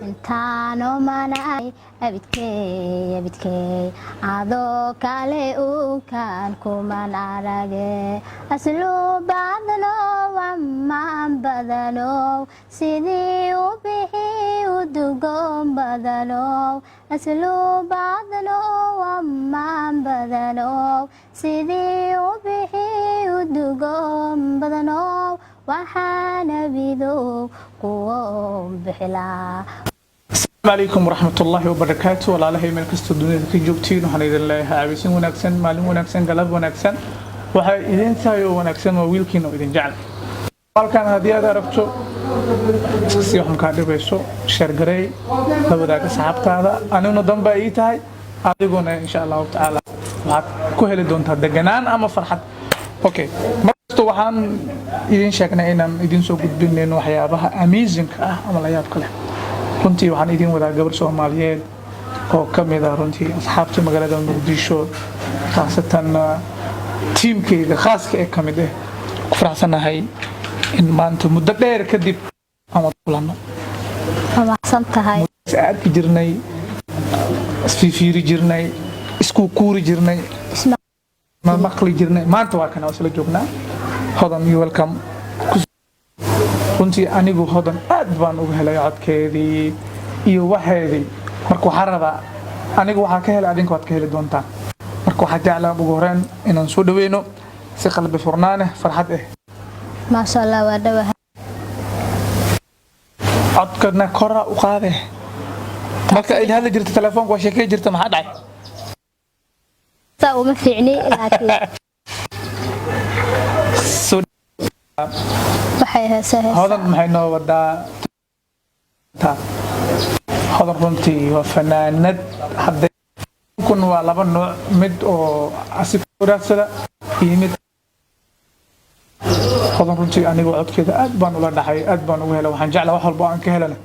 intaano manay abidkey adoo kale ukaan kuman arage asluubadano wamaan badano sidii u bixi udugoon badano asluubadano wamaan badano sidii u bixi udugoon badano waxaana bidow kuwo bixilaa. السلام عليكم ورحمة الله وبركاته ولا له من كستو الدنيا كجوبتين وحنا الله عابسين ونكسن مالين ونكسن قلب ونكسن وحي إذن تايو ونكسن وويلكين وإذن جعل قالكان هذه هذا رفتو سيوحم كادر بيسو شرقري لو ذاك صحابت هذا أنا نضم بأيتاي أعطيقونا إن شاء الله تعالى وحاد كوهل دون تدقنان أما فرحت أوكي مرستو وحان إذن شاكنا إنان إذن سو قدبين لأنه حيابها أميزنك أما لا يابك له runtii waxaan idin wadaa gabar Soomaaliyeed oo kamid ah runtii asxaabta magaalada Muqdisho khaasatan teamkayga khaaska ee kamid ah ku faraxsanahay in maanta muddo dheer kadib aan wada kulano Wanaagsan tahay saacad jirnay isfiiri jirnay isku kuuri jirnay ma maqli jirnay maanta waa kana isla joognaa hodan you welcome runtii anigu hodan aad baan uga helay codkeedii iyo waxeedii marka waxaan rabaa anigu waxaan ka helay adinka waad ka heli doontaan marka waxaan jeclaa ugu horeen inaan soo dhaweyno si qalbi furnaane farxad ah ma sha Allah waa dhawahay codkana kora u qaade marka ay hadla jirto telefoonka waa sheekay jirta maxaa dhacay saa uma fiicni laakiin waxay heesaa hodan maxay noo wadaa hodan runtii waa fanaanad hadda kun waa laba nooc mid oo asif waraasada iyo mid hodan runtii anigu codkeeda aad baan ula dhaxay aad baan uga helay waxaan jeclaa wax walba aan ka helana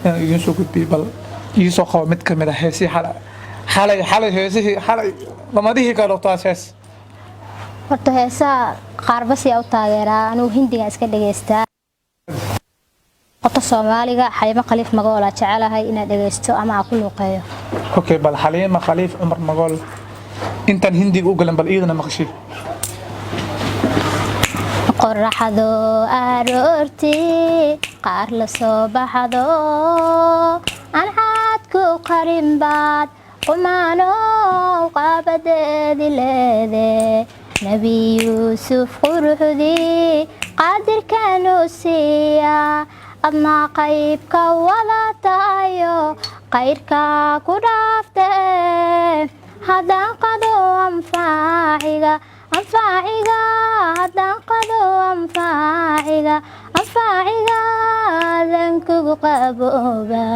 inaan idin soo gudbiyo bal ii soo qabo mid kamid ah heesii xalay heesihii xalay lamadihii ka dhogtaas hees horta heesaa qaarba si u taageeraa anigu hindiga iska dhageystaa qota Soomaaliga Xaliimo Khaliif Magool jecelahay inaad dhageysto ama aan ku luuqeeyo okay bal Xaliimo Khaliif Umar Magool intan hindiga u galan bal iidana maqashii qorraxdo aroortii qaar la soo baxdo aan xad ku qarin baad qumaano qabadeedi leedahay نبي يوسف قرحدي قادر كانوا سيا أدنى قيبك ولا تايو قيرك كرافته هذا قدو أنفاعيك هذا قدو أنفاعيك ذنك قبوبة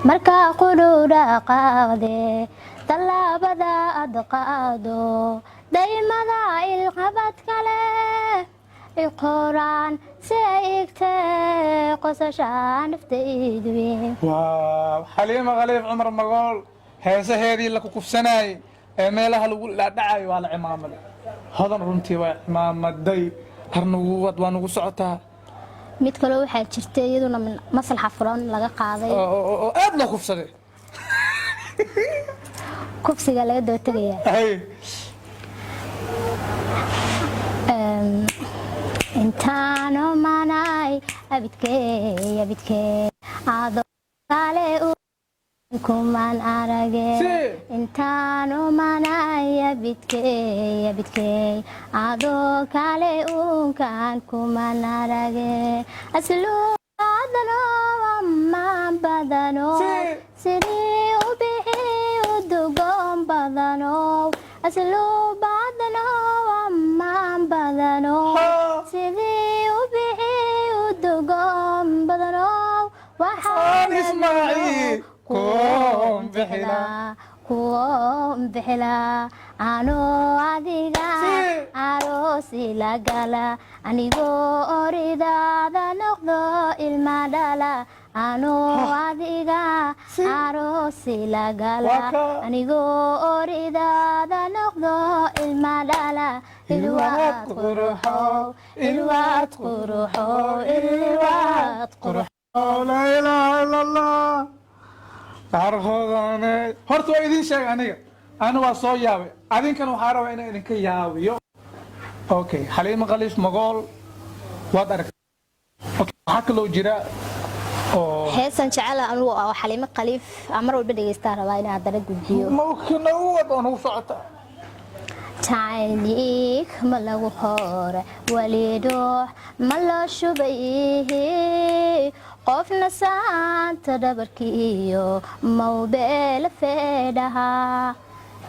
مركا قدورا قاضي طلابدا أدقادو دايما القبط كله القرآن سيكتي قصشان فتيدوي واو حليمة خليف عمر مقول هيسا هذه لك كفسناي ميلها لا دعاي ولا عمامة هذا رنتي وعمامة داي هرنوود وانو سعوتها mid kale waxaa jirtay iyaduna maslaxa furan laga qaaday oo aad loo kufsaday kufsiga laga daba tagayaa intaano manay abidkey adoo kale kuman arage intaano manay abidkey adoo kale ukaan kuman arage asluubadano wamaan badano sidii u bixi udugoon badano asluubadano wamaan badano sidii u bixi udugoon badano waxaan ismaaciil kuwoon bixilaa anoo adiga aroosi la gala anigoo oridaada noqdo ilma dhala anoo adiga aroosi la gala anigoo oridaada noqdo ilma dhala ilwaad quruxo لا إله إلا الله qaarkoodane horta waa idin sheeg aniga waa soo yaabay adinkana waxaa rabaa inaan idinka yaabiyo okay Xaliimo Khaliif Magool waad aragtay okay waxaa kaloo jira oo heesan jecel anigu oo Xaliimo Khaliif mar walba dhageystaa rabaa inaan hadana gudbiyo mawkina wada oo socota تعاليك ملو هور وليدو ملو شبيه قفنا سان تدبركيو موبيل فيدها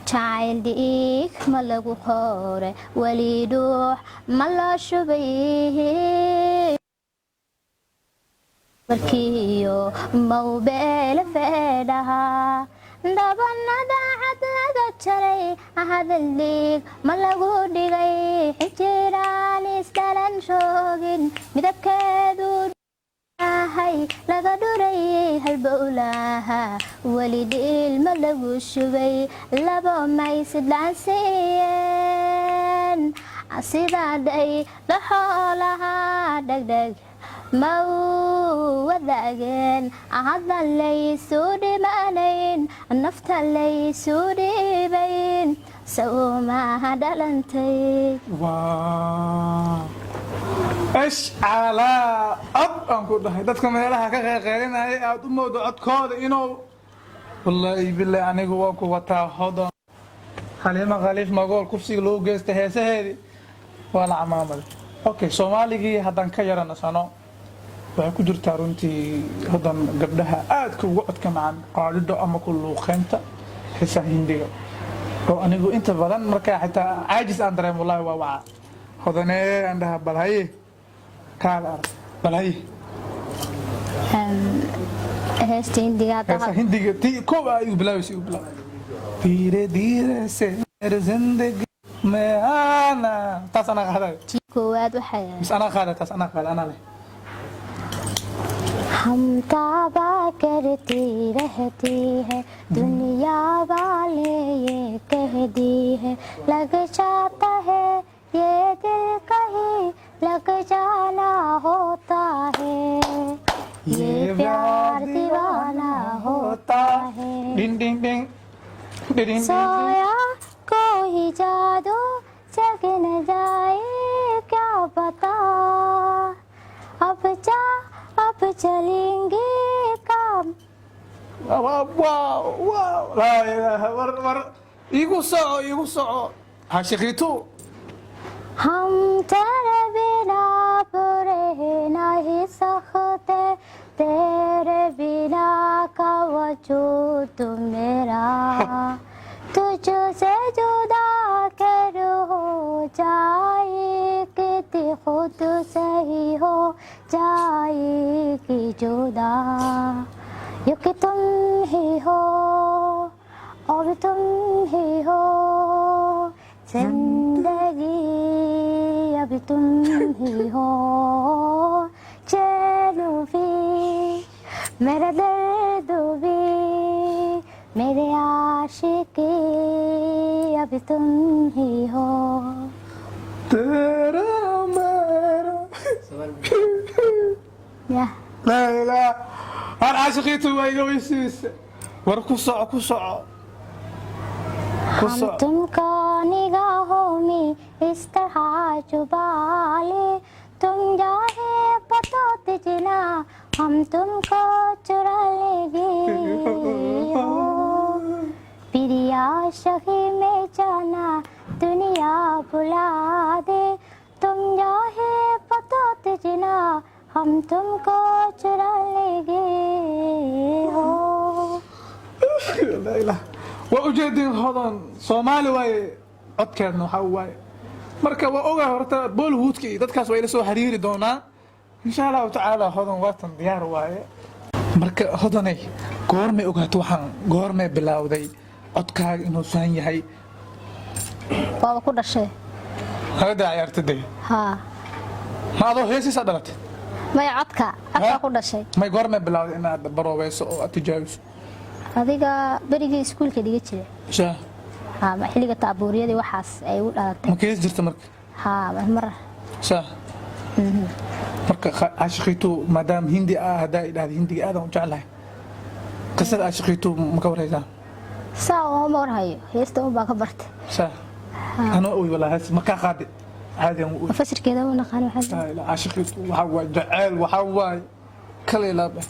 تعاليك ملو هور وليدو ملو شبيه بركيو موبيل فيدها dabanada cad laga jaray hadaldeeg ma lagu dhigay xijiraan isdalan shoogin midabkeedu ahay laga dhuray halbowlaha walidil ma lagu shubay labo mays dhaansiyen sidaday la xoolaha dhagdhag mau wadaageen haddan laysuu dhimanayn nafta laysuu dhiibayn sawmaha dhalantay ايش على اب انكو دحي dadka meelaha ka qeeqeelinay aad u moodo codkooda inuu wallahi billahi anigu waa ku wataa hodan Xaliimo Khaliif Magool kufsiga loo geystay heesaheedii waa la camaamad okay Soomaaligi hadan ka yaranasano waxay ku jirtaa runtii hodan gabdhaha aad ku codka macaan qaadida ama ku luuqeynta heesaha Hindiga oo anigu inta badan marka xitaa caajis aan dareemo wallahi waa waca hodanee andaha balhay kaala balhay heesta Hindiga ti koob ay u bilaawaysi dhire dhire se mere zindagi me ana taas ana qaaday koowaad waxay mis ana qaaday taas ana qaaday ana leh हम ताबा करती रहती है दुनिया वाले ये कह दी है लग जाता है ये दिल कहीं लग जाना होता है ये प्यार दीवाना होता है डिंग डिंग डिंग सोया कोई जादू जग न जाए क्या पता अब चलेंगे काम واو لا اله ور يقصو عاشقيتو हम तेरे बिना रह नहीं सकते तेरे बिना का वजूद मेरा तुझसे जुदा कर हो जाए कि खुद सही हो जाएगी जुदा ये कि तुम ही हो और तुम ही हो जिंदगी अब तुम ही हो चैन भी मेरा दर्द भी मेरे आशिकी अब तुम ही हो तेरा मेरा या لا لا انا عاشقيتو ويسيس وركوسع हम तुमको निगाहों में इस तरह चुबा ले तुम जाए पतो तिजना हम तुमको चुरा लेंगे पिरिया शही में जाना दुनिया बुला दे तुम जाए पतो तिजना हम तुमको चुरा लेंगे हो لا اله وأجدين هذا صومالي واي أذكرنا حواي مركب وأوجه ورتا بول هودكي دتكاس ويلا سو حريري دونا إن شاء الله تعالى هذا وطن ديار واي مركب هذا ني قرمي أوجه توحن قرمي بلاودي أذكر إنه سان يهي بابا كل شيء هذا عيارتدي ها ما هذا هيسي صدرت ما يعطك أكثر كل شيء ما قرمي بلاودي إن هذا بروبيس أو أتجاوز adiga berigii iskuulka dhiga jiray shaa ma xiliga taabuuriyada waxaas ay u dhalatay ma kees jirta marka mar shaa marka caashiqiitu maadaam hindi ah hadaa idhaahdo hindiga aad aan u jeclahay qisada aashiqiitu ma ka waraysaa saa oo ma warhayo heesta un baa ka bartay saa ana oo walaas ma ka qaadi caadi aan u fasirkeeda ma naqaan waxa aashiqiitu waxa waa jacayl waxa waa kale laaba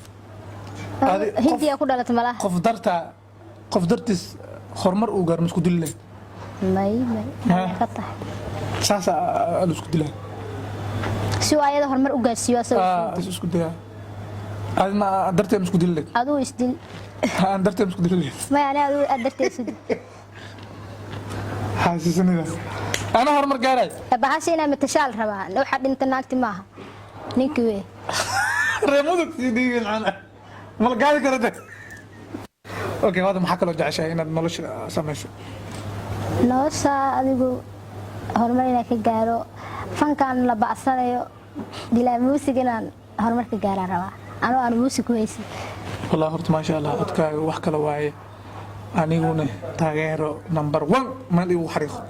hindiya ku dhalatay malaha qof dartiis hormar uu gaar masku dilay may ka tahay saasa aad isku dilay si waayada hormar u gaarsiyo asoo isku dilay adna darteed masku dilay aduu isdil aan darteed masku dilay ma yani aduu darteed isdil xaasisanida ana hormar gaaray bahashina matashaal rabaa waxa dhinta naagti maaha ninkii way reemudu sidii ana mal gaari karada okay wada maxaa kala jeceshahay inaad nolosha samayso nolosha adigu horumar inaan ka gaaro fankan la bacsanayo dilaa muusiga inaan horumar ka gaaraan rabaa anoo aan muusig ku haysan والله horta ma sha Allah adkaaga wax kala waaye aniguna taageero number 1 meel igu xariiqo